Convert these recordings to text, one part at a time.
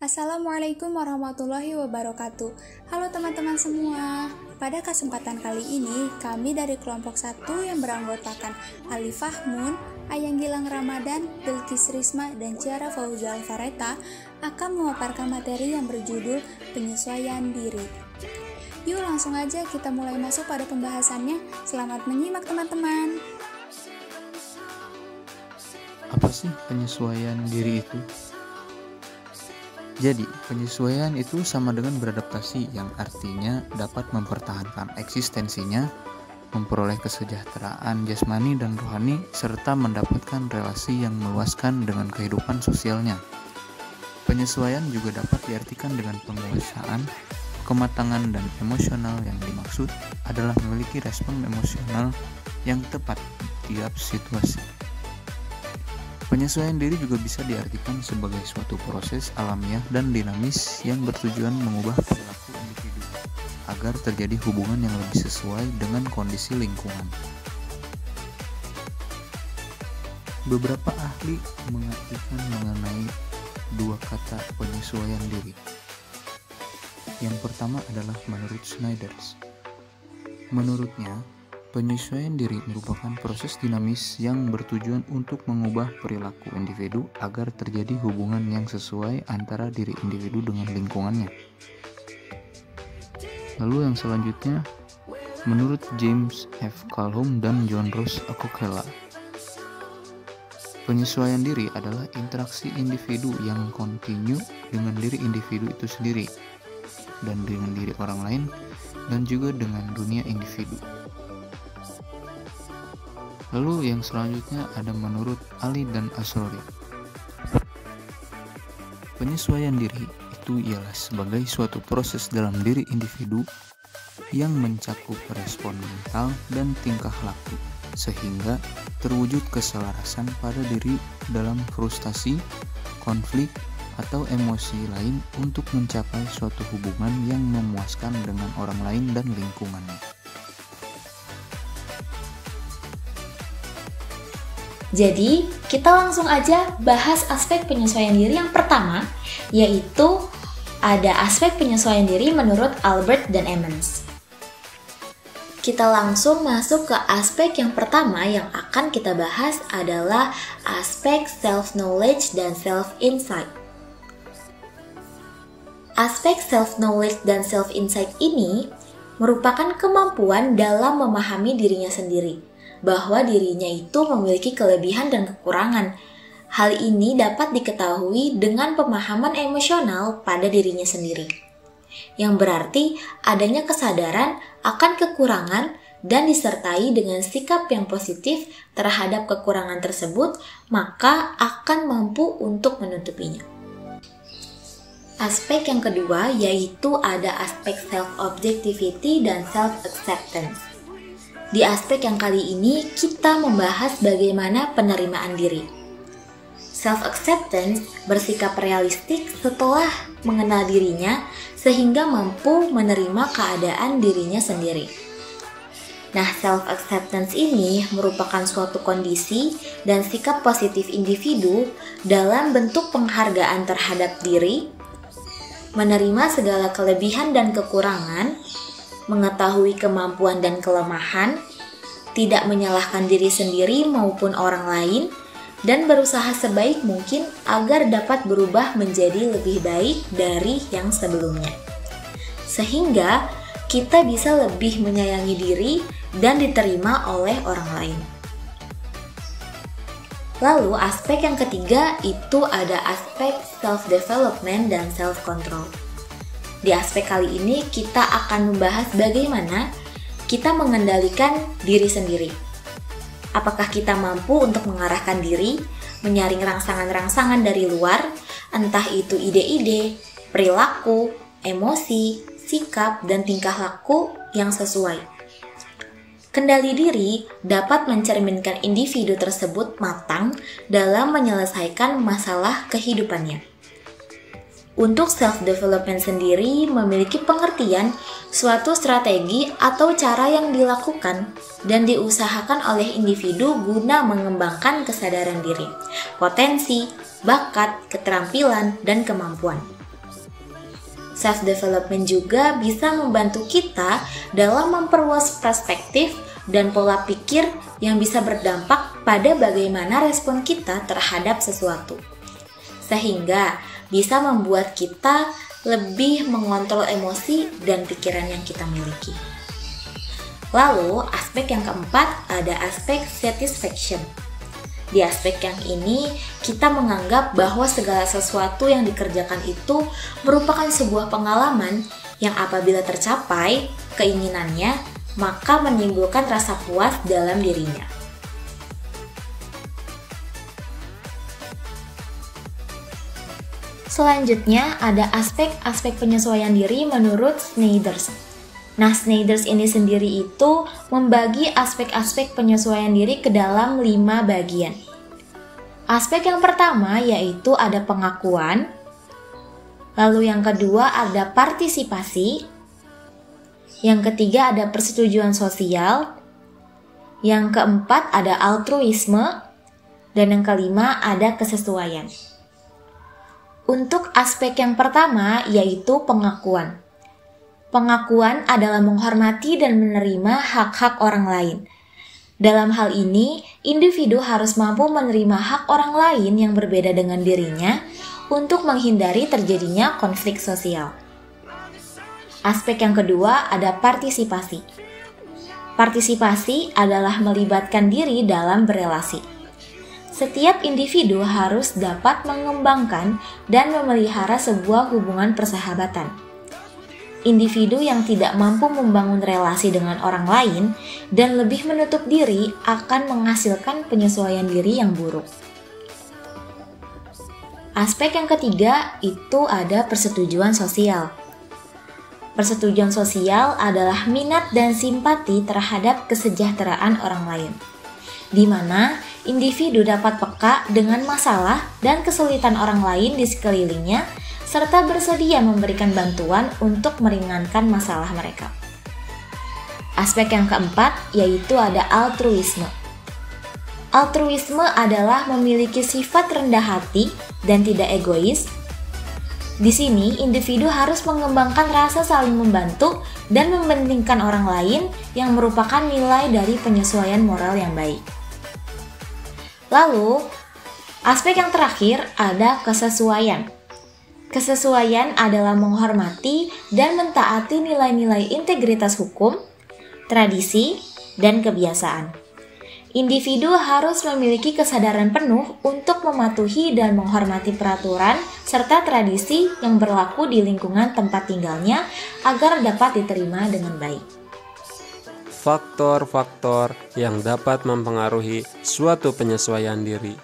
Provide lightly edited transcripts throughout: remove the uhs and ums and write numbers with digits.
Assalamualaikum warahmatullahi wabarakatuh. Halo teman-teman semua. Pada kesempatan kali ini, kami dari kelompok 1 yang beranggotakan Ali Fahmun, Ayang Gilang Ramadan, Bilqis Risma, dan Ciara Fauzia Alfareta akan memaparkan materi yang berjudul penyesuaian diri. Yuk langsung aja kita mulai masuk pada pembahasannya. Selamat menyimak teman-teman. Apa sih penyesuaian diri itu? Jadi, penyesuaian itu sama dengan beradaptasi, yang artinya dapat mempertahankan eksistensinya, memperoleh kesejahteraan jasmani dan rohani, serta mendapatkan relasi yang meluaskan dengan kehidupan sosialnya. Penyesuaian juga dapat diartikan dengan penguasaan, kematangan dan emosional. Yang dimaksud adalah memiliki respon emosional yang tepat di tiap situasi. Penyesuaian diri juga bisa diartikan sebagai suatu proses alamiah dan dinamis yang bertujuan mengubah perilaku individu agar terjadi hubungan yang lebih sesuai dengan kondisi lingkungan. Beberapa ahli mengartikan mengenai dua kata penyesuaian diri. Yang pertama adalah menurut Snyder's. Menurutnya, penyesuaian diri merupakan proses dinamis yang bertujuan untuk mengubah perilaku individu agar terjadi hubungan yang sesuai antara diri individu dengan lingkungannya. Lalu yang selanjutnya, menurut James F. Calhoun dan John Ross Akokela, penyesuaian diri adalah interaksi individu yang kontinu dengan diri individu itu sendiri, dan dengan diri orang lain, dan juga dengan dunia individu. Lalu yang selanjutnya ada menurut Ali dan Asrori. Penyesuaian diri itu ialah sebagai suatu proses dalam diri individu yang mencakup respon mental dan tingkah laku, sehingga terwujud keselarasan pada diri dalam frustasi, konflik, atau emosi lain untuk mencapai suatu hubungan yang memuaskan dengan orang lain dan lingkungannya. Jadi, kita langsung aja bahas aspek penyesuaian diri yang pertama, yaitu ada aspek penyesuaian diri menurut Albert dan Emmons. Kita langsung masuk ke aspek yang pertama yang akan kita bahas adalah aspek self-knowledge dan self-insight. Aspek self-knowledge dan self-insight ini merupakan kemampuan dalam memahami dirinya sendiri, bahwa dirinya itu memiliki kelebihan dan kekurangan. Hal ini dapat diketahui dengan pemahaman emosional pada dirinya sendiri, yang berarti adanya kesadaran akan kekurangan dan disertai dengan sikap yang positif terhadap kekurangan tersebut, maka akan mampu untuk menutupinya. Aspek yang kedua yaitu ada aspek self-objectivity dan self-acceptance. Di aspek yang kali ini kita membahas bagaimana penerimaan diri. Self-acceptance bersikap realistik setelah mengenal dirinya sehingga mampu menerima keadaan dirinya sendiri. Nah, self-acceptance ini merupakan suatu kondisi dan sikap positif individu dalam bentuk penghargaan terhadap diri, menerima segala kelebihan dan kekurangan, mengetahui kemampuan dan kelemahan, tidak menyalahkan diri sendiri maupun orang lain, dan berusaha sebaik mungkin agar dapat berubah menjadi lebih baik dari yang sebelumnya. Sehingga kita bisa lebih menyayangi diri dan diterima oleh orang lain. Lalu aspek yang ketiga itu ada aspek self-development dan self-control. Di aspek kali ini kita akan membahas bagaimana kita mengendalikan diri sendiri. Apakah kita mampu untuk mengarahkan diri, menyaring rangsangan-rangsangan dari luar, entah itu ide-ide, perilaku, emosi, sikap, dan tingkah laku yang sesuai. Kendali diri dapat mencerminkan individu tersebut matang dalam menyelesaikan masalah kehidupannya. Untuk self-development sendiri memiliki pengertian suatu strategi atau cara yang dilakukan dan diusahakan oleh individu guna mengembangkan kesadaran diri, potensi, bakat, keterampilan, dan kemampuan. Self-development juga bisa membantu kita dalam memperluas perspektif dan pola pikir yang bisa berdampak pada bagaimana respon kita terhadap sesuatu. Sehingga bisa membuat kita lebih mengontrol emosi dan pikiran yang kita miliki. Lalu, aspek yang keempat ada aspek satisfaction. Di aspek yang ini, kita menganggap bahwa segala sesuatu yang dikerjakan itu merupakan sebuah pengalaman yang apabila tercapai keinginannya, maka menimbulkan rasa puas dalam dirinya. Selanjutnya ada aspek-aspek penyesuaian diri menurut Sneijder. Nah, Sneijder ini sendiri itu membagi aspek-aspek penyesuaian diri ke dalam 5 bagian. Aspek yang pertama yaitu ada pengakuan, lalu yang kedua ada partisipasi, yang ketiga ada persetujuan sosial, yang keempat ada altruisme, dan yang kelima ada kesesuaian. Untuk aspek yang pertama yaitu pengakuan. Pengakuan adalah menghormati dan menerima hak-hak orang lain. Dalam hal ini, individu harus mampu menerima hak orang lain yang berbeda dengan dirinya untuk menghindari terjadinya konflik sosial. Aspek yang kedua ada partisipasi. Partisipasi adalah melibatkan diri dalam berelasi. Setiap individu harus dapat mengembangkan dan memelihara sebuah hubungan persahabatan. Individu yang tidak mampu membangun relasi dengan orang lain dan lebih menutup diri akan menghasilkan penyesuaian diri yang buruk. Aspek yang ketiga itu ada persetujuan sosial. Persetujuan sosial adalah minat dan simpati terhadap kesejahteraan orang lain, di mana individu dapat peka dengan masalah dan kesulitan orang lain di sekelilingnya serta bersedia memberikan bantuan untuk meringankan masalah mereka. Aspek yang keempat yaitu ada altruisme. Altruisme adalah memiliki sifat rendah hati dan tidak egois. Di sini, individu harus mengembangkan rasa saling membantu dan mementingkan orang lain yang merupakan nilai dari penyesuaian moral yang baik. Lalu, aspek yang terakhir ada kesesuaian. Kesesuaian adalah menghormati dan mentaati nilai-nilai integritas hukum, tradisi, dan kebiasaan. Individu harus memiliki kesadaran penuh untuk mematuhi dan menghormati peraturan serta tradisi yang berlaku di lingkungan tempat tinggalnya agar dapat diterima dengan baik. Faktor-faktor yang dapat mempengaruhi suatu penyesuaian diri.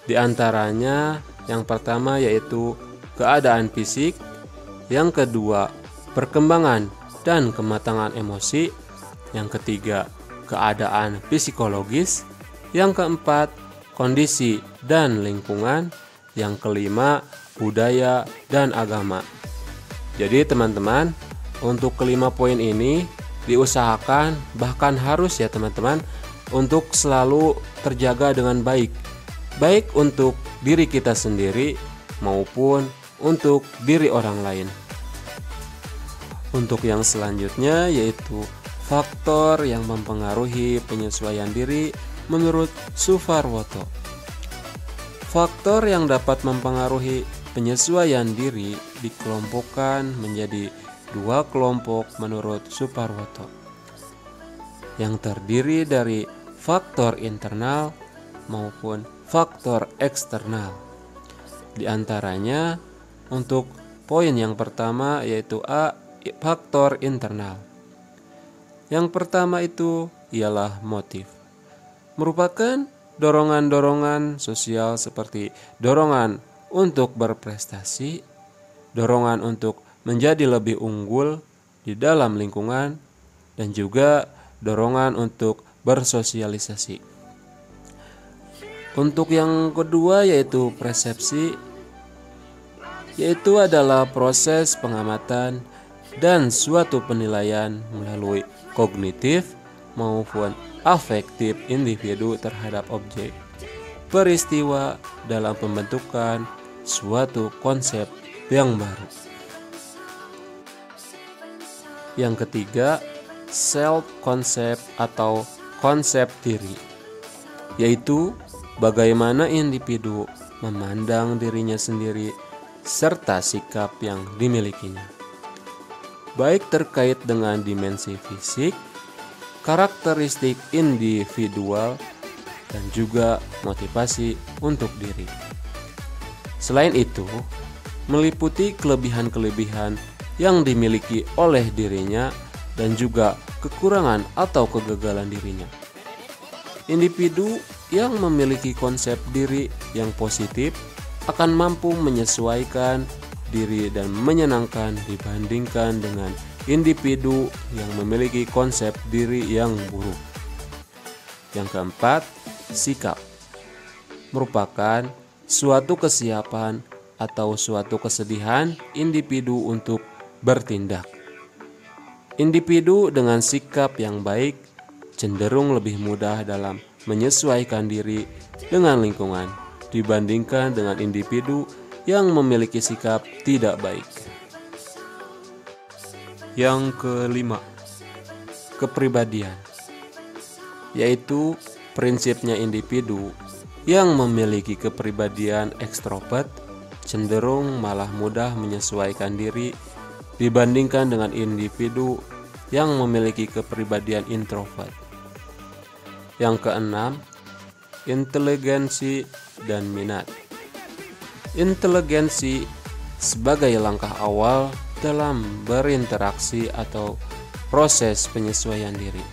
Di antaranya, yang pertama yaitu keadaan fisik, yang kedua perkembangan dan kematangan emosi, yang ketiga keadaan psikologis, yang keempat kondisi dan lingkungan, yang kelima budaya dan agama. Jadi teman-teman, untuk kelima poin ini diusahakan, bahkan harus ya teman-teman, untuk selalu terjaga dengan baik, baik untuk diri kita sendiri maupun untuk diri orang lain. Untuk yang selanjutnya yaitu faktor yang mempengaruhi penyesuaian diri menurut Suparwoto. Faktor yang dapat mempengaruhi penyesuaian diri dikelompokkan menjadi 2 kelompok menurut Suparwoto, yang terdiri dari faktor internal maupun faktor eksternal. Di antaranya, untuk poin yang pertama yaitu A, faktor internal. Yang pertama itu ialah motif. Merupakan dorongan-dorongan sosial seperti dorongan untuk berprestasi, dorongan untuk menjadi lebih unggul di dalam lingkungan, dan juga dorongan untuk bersosialisasi. Untuk yang kedua yaitu persepsi, yaitu adalah proses pengamatan dan suatu penilaian melalui kognitif maupun afektif individu terhadap objek peristiwa dalam pembentukan suatu konsep yang baru. Yang ketiga, self concept atau konsep diri, yaitu bagaimana individu memandang dirinya sendiri serta sikap yang dimilikinya, baik terkait dengan dimensi fisik, karakteristik individual, dan juga motivasi untuk diri. Selain itu, meliputi kelebihan-kelebihan yang dimiliki oleh dirinya dan juga kekurangan atau kegagalan dirinya. Individu yang memiliki konsep diri yang positif akan mampu menyesuaikan diri dan menyenangkan dibandingkan dengan individu yang memiliki konsep diri yang buruk. Yang keempat, sikap merupakan suatu kesiapan atau suatu kesediaan individu untuk bertindak. Individu dengan sikap yang baik cenderung lebih mudah dalam menyesuaikan diri dengan lingkungan dibandingkan dengan individu yang memiliki sikap tidak baik. Yang kelima, kepribadian, yaitu prinsipnya individu yang memiliki kepribadian ekstrovert cenderung malah mudah menyesuaikan diri dibandingkan dengan individu yang memiliki kepribadian introvert. Yang keenam, inteligensi dan minat. Inteligensi sebagai langkah awal dalam berinteraksi atau proses penyesuaian diri.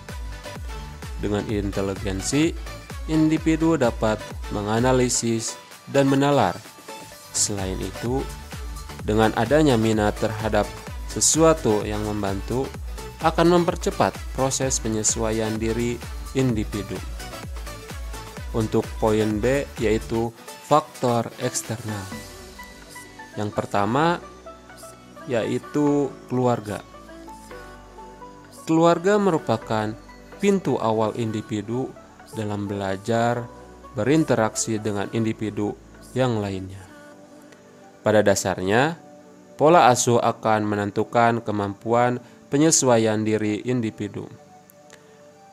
Dengan inteligensi, individu dapat menganalisis dan menalar. Selain itu, dengan adanya minat terhadap sesuatu yang membantu akan mempercepat proses penyesuaian diri individu. Untuk poin B, yaitu faktor eksternal. Yang pertama yaitu keluarga. Keluarga merupakan pintu awal individu dalam belajar berinteraksi dengan individu yang lainnya. Pada dasarnya, pola asuh akan menentukan kemampuan penyesuaian diri individu.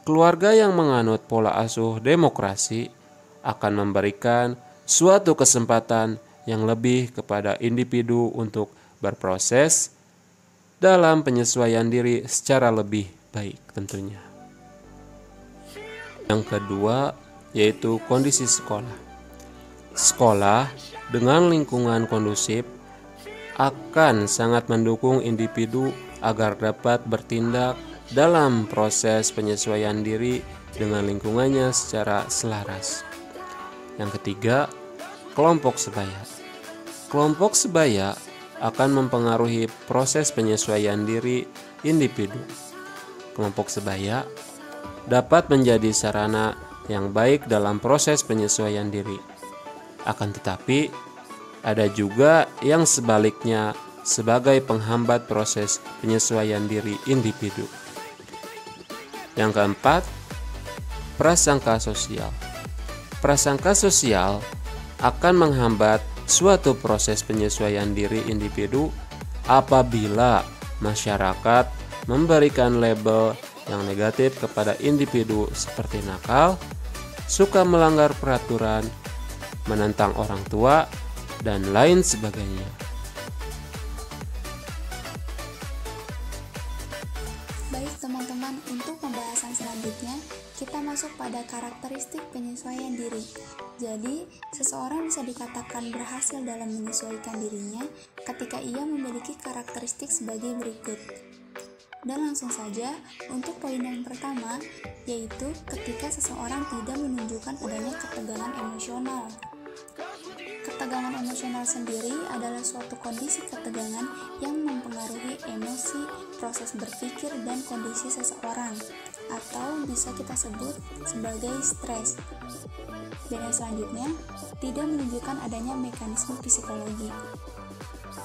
Keluarga yang menganut pola asuh demokrasi akan memberikan suatu kesempatan yang lebih kepada individu untuk berproses dalam penyesuaian diri secara lebih baik tentunya. Yang kedua yaitu kondisi sekolah. Sekolah dengan lingkungan kondusif akan sangat mendukung individu agar dapat bertindak dalam proses penyesuaian diri dengan lingkungannya secara selaras. Yang ketiga, kelompok sebaya. Kelompok sebaya akan mempengaruhi proses penyesuaian diri individu. Kelompok sebaya dapat menjadi sarana yang baik dalam proses penyesuaian diri. Akan tetapi, ada juga yang sebaliknya sebagai penghambat proses penyesuaian diri individu. Yang keempat, prasangka sosial. Prasangka sosial akan menghambat suatu proses penyesuaian diri individu apabila masyarakat memberikan label yang negatif kepada individu seperti nakal, suka melanggar peraturan, menentang orang tua, dan lain sebagainya. Baik teman-teman, untuk pembahasan selanjutnya kita masuk pada karakteristik penyesuaian diri. Jadi, seseorang bisa dikatakan berhasil dalam menyesuaikan dirinya ketika ia memiliki karakteristik sebagai berikut. Dan langsung saja untuk poin yang pertama, yaitu ketika seseorang tidak menunjukkan adanya ketegangan emosional. Ketegangan emosional sendiri adalah suatu kondisi ketegangan yang mempengaruhi emosi, proses berpikir, dan kondisi seseorang, atau bisa kita sebut sebagai stres. Dan yang selanjutnya, tidak menunjukkan adanya mekanisme psikologi.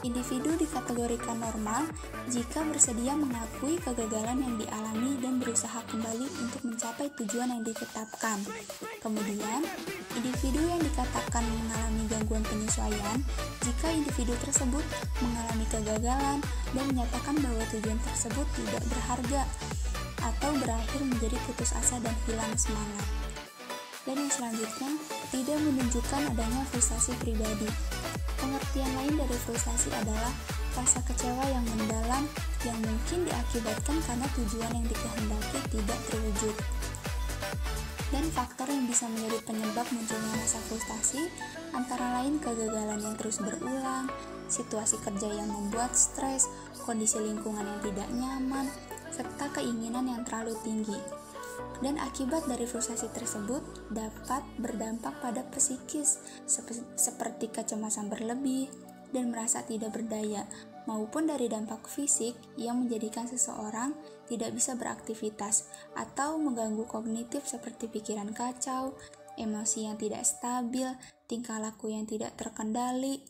Individu dikategorikan normal jika bersedia mengakui kegagalan yang dialami dan berusaha kembali untuk mencapai tujuan yang ditetapkan. Kemudian, individu yang dikatakan mengalami gangguan penyesuaian jika individu tersebut mengalami kegagalan dan menyatakan bahwa tujuan tersebut tidak berharga atau berakhir menjadi putus asa dan hilang semangat. Dan yang selanjutnya, tidak menunjukkan adanya frustasi pribadi. Pengertian lain dari frustasi adalah rasa kecewa yang mendalam yang mungkin diakibatkan karena tujuan yang dikehendaki tidak terwujud. Dan faktor yang bisa menjadi penyebab munculnya rasa frustasi antara lain kegagalan yang terus berulang, situasi kerja yang membuat stres, kondisi lingkungan yang tidak nyaman, serta keinginan yang terlalu tinggi. Dan akibat dari frustasi tersebut dapat berdampak pada psikis seperti kecemasan berlebih dan merasa tidak berdaya, maupun dari dampak fisik yang menjadikan seseorang tidak bisa beraktivitas atau mengganggu kognitif seperti pikiran kacau, emosi yang tidak stabil, tingkah laku yang tidak terkendali,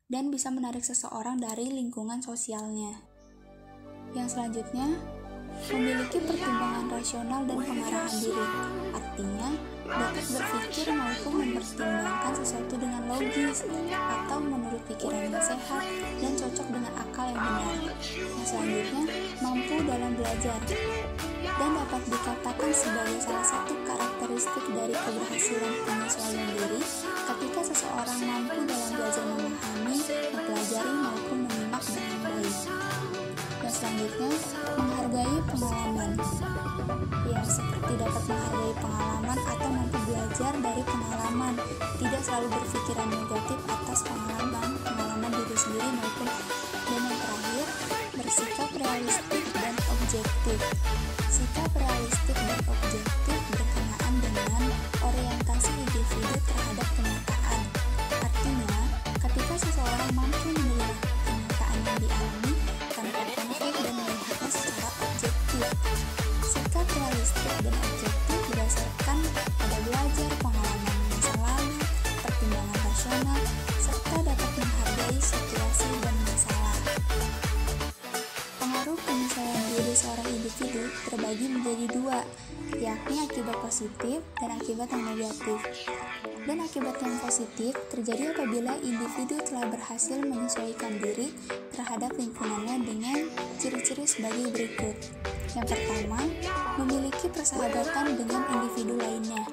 dan bisa menarik seseorang dari lingkungan sosialnya. Yang selanjutnya, memiliki pertimbangan rasional dan pengarahan diri, artinya dapat berpikir maupun mempertimbangkan sesuatu dengan logis atau menurut pikiran yang sehat dan cocok dengan akal yang benar. Yang selanjutnya, mampu dalam belajar dan dapat dikatakan sebagai salah satu karakteristik dari keberhasilan penyesuaian diri ketika seseorang mampu dalam belajar memahami, mempelajari maupun menyimak dengan baik. Dan selanjutnya, menghargai pengalaman. Ya, seperti dapat menghargai pengalaman atau mampu belajar dari pengalaman, tidak selalu berpikiran negatif atas pengalaman diri sendiri maupun. Dan yang terakhir, bersikap realistik dan objektif. Sikap realistik dan objektif berkenaan dengan orientasi individu terhadap kenyataan. Artinya, ketika seseorang mampu menerima kenyataan yang dialami tanpa konflik dan melihatnya secara objektif. Sikap realistik dan objektif berdasarkan pada belajar pengalaman masa lalu, pertimbangan rasional, serta dapat menghargai situasi dan masalah. Pengaruh penyesuaian diri seorang individu terbagi menjadi dua, yakni akibat positif dan akibat yang negatif. Dan akibat yang positif terjadi apabila individu telah berhasil menyesuaikan diri terhadap lingkungannya dengan ciri-ciri sebagai berikut. Yang pertama, memiliki persahabatan dengan individu lainnya,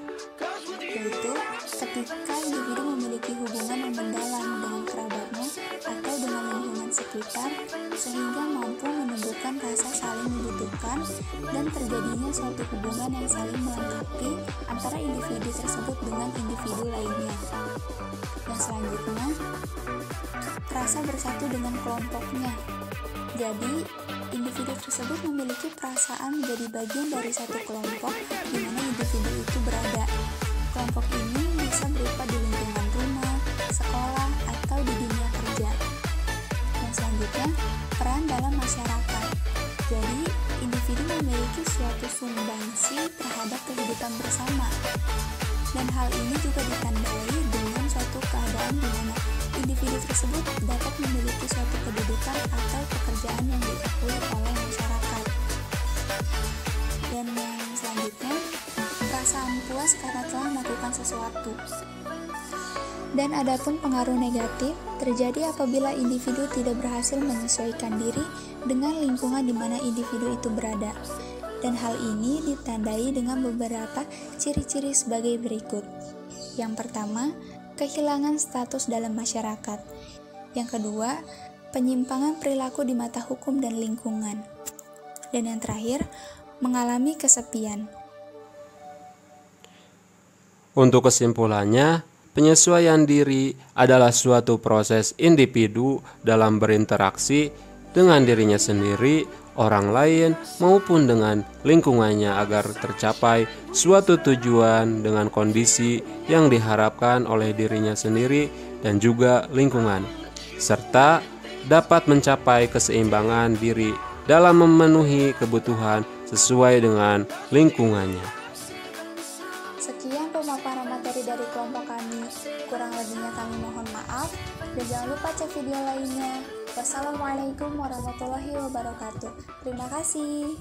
yaitu ketika individu memiliki hubungan yang mendalam dengan kerabatnya atau dengan lingkungan sekitar sehingga mampu menumbuhkan rasa saling membutuhkan dan terjadinya suatu hubungan yang saling melengkapi antara individu tersebut dengan individu lainnya. Dan selanjutnya, rasa bersatu dengan kelompoknya. Jadi, individu tersebut memiliki perasaan menjadi bagian dari satu kelompok di mana individu itu berada. Kelompok ini bisa berupa di lingkungan rumah, sekolah, atau di dunia kerja. Dan selanjutnya, peran dalam masyarakat. Jadi, individu memiliki suatu sumbangsi terhadap kehidupan bersama. Dan hal ini juga ditandai dengan suatu keadaan di mana individu tersebut dapat memiliki suatu kedudukan atau pekerjaan yang diakui oleh masyarakat. Dan yang selanjutnya, perasaan puas karena telah melakukan sesuatu. Dan adapun pengaruh negatif terjadi apabila individu tidak berhasil menyesuaikan diri dengan lingkungan di mana individu itu berada. Dan hal ini ditandai dengan beberapa ciri-ciri sebagai berikut. Yang pertama, kehilangan status dalam masyarakat. Yang kedua, penyimpangan perilaku di mata hukum dan lingkungan. Dan yang terakhir, mengalami kesepian. Untuk kesimpulannya, penyesuaian diri adalah suatu proses individu dalam berinteraksi dengan dirinya sendiri, orang lain, maupun dengan lingkungannya agar tercapai suatu tujuan dengan kondisi yang diharapkan oleh dirinya sendiri dan juga lingkungan, serta dapat mencapai keseimbangan diri dalam memenuhi kebutuhan sesuai dengan lingkungannya. Sekian pemaparan materi dari kelompok kami. Kurang lebihnya kami mohon maaf. Dan jangan lupa cek video lainnya. Wassalamualaikum warahmatullahi wabarakatuh. Terima kasih.